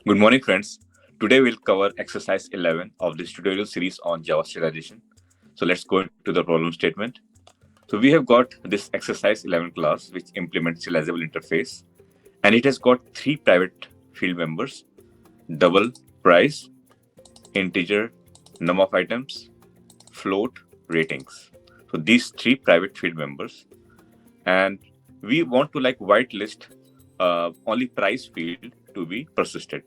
Good morning, friends. Today we'll cover exercise 11 of this tutorial series on Java serialization. So let's go into the problem statement. So we have got this exercise 11 class which implements serializable interface, and it has got three private field members: double, price, integer, number of items, float, ratings. So these three private field members, and we want to whitelist only price field to be persisted.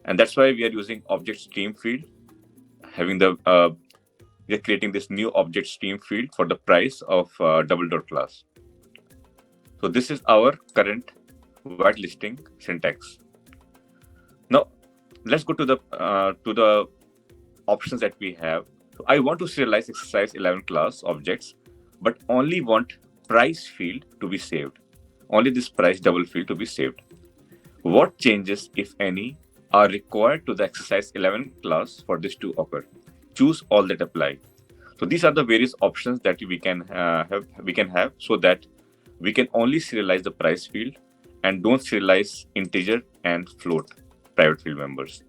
And that's why we are using object stream field, having we are creating this new object stream field for the price of double dot class. So this is our current whitelisting syntax. Now let's go to the options that we have. So I want to serialize exercise 11 class objects, but only want price field to be saved. Only this price double field to be saved. What changes, if any, are required to the exercise 11 class for this to occur? Choose all that apply. So these are the various options that we can have so that we can only serialize the price field and don't serialize integer and float private field members.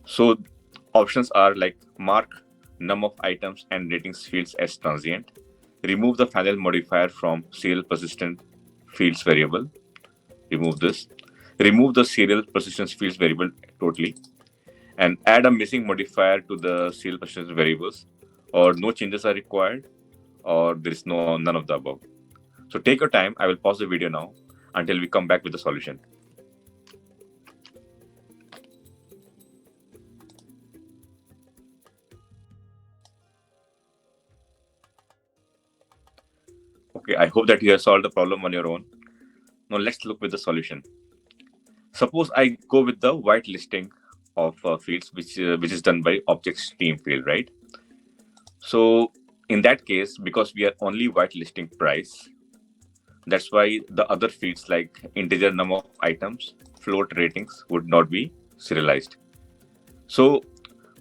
So options are like mark num of items and ratings fields as transient, remove the final modifier from serial persistent fields variable, remove this, remove the serial persistence fields variable totally, and add a missing modifier to the serial persistence variables, or no changes are required, or there is none of the above. So take your time. I will pause the video now until we come back with the solution. Okay, I hope that you have solved the problem on your own. Now let's look with the solution. Suppose I go with the whitelisting of fields, which is done by object stream field, right? So in that case, because we are only whitelisting price, that's why the other fields like integer number of items, float, ratings would not be serialized. So,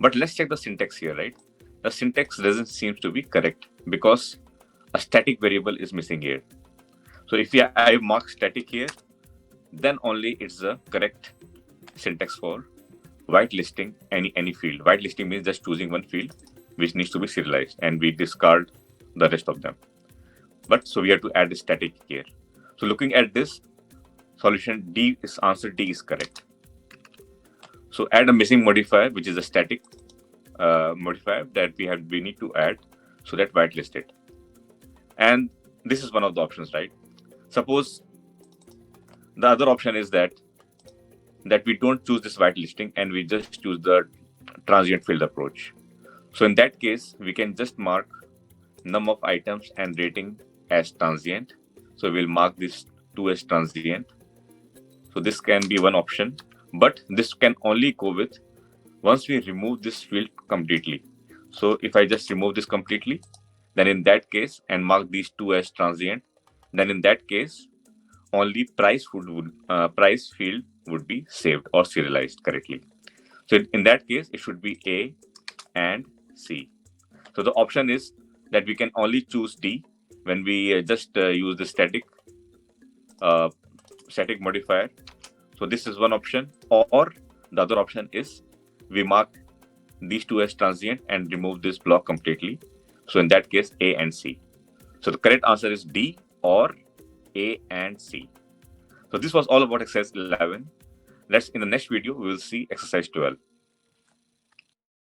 but let's check the syntax here, right? The syntax doesn't seem to be correct because a static variable is missing here. So if I mark static here, then only it's the correct syntax for whitelisting any field. Whitelisting means just choosing one field which needs to be serialized, and we discard the rest of them. But so we have to add the static here. So looking at this solution, answer D is correct. So add a missing modifier, which is a static modifier that we need to add so that whitelist it. And this is one of the options, right? Suppose the other option is that we don't choose this whitelisting and we just choose the transient field approach. So in that case, we can just mark num of items and rating as transient. So we'll mark this 2 as transient. So this can be one option, but this can only go with once we remove this field completely. So if I just remove this completely, then in that case, and mark these 2 as transient, then in that case, only price field would be saved or serialized correctly. So in that case, it should be A and C. So the option is that we can only choose D when we just use the static modifier. So this is one option, or the other option is we mark these 2 as transient and remove this block completely. So in that case, A and C. So the correct answer is D or A and C. So this was all about exercise 11. In the next video, we will see exercise 12.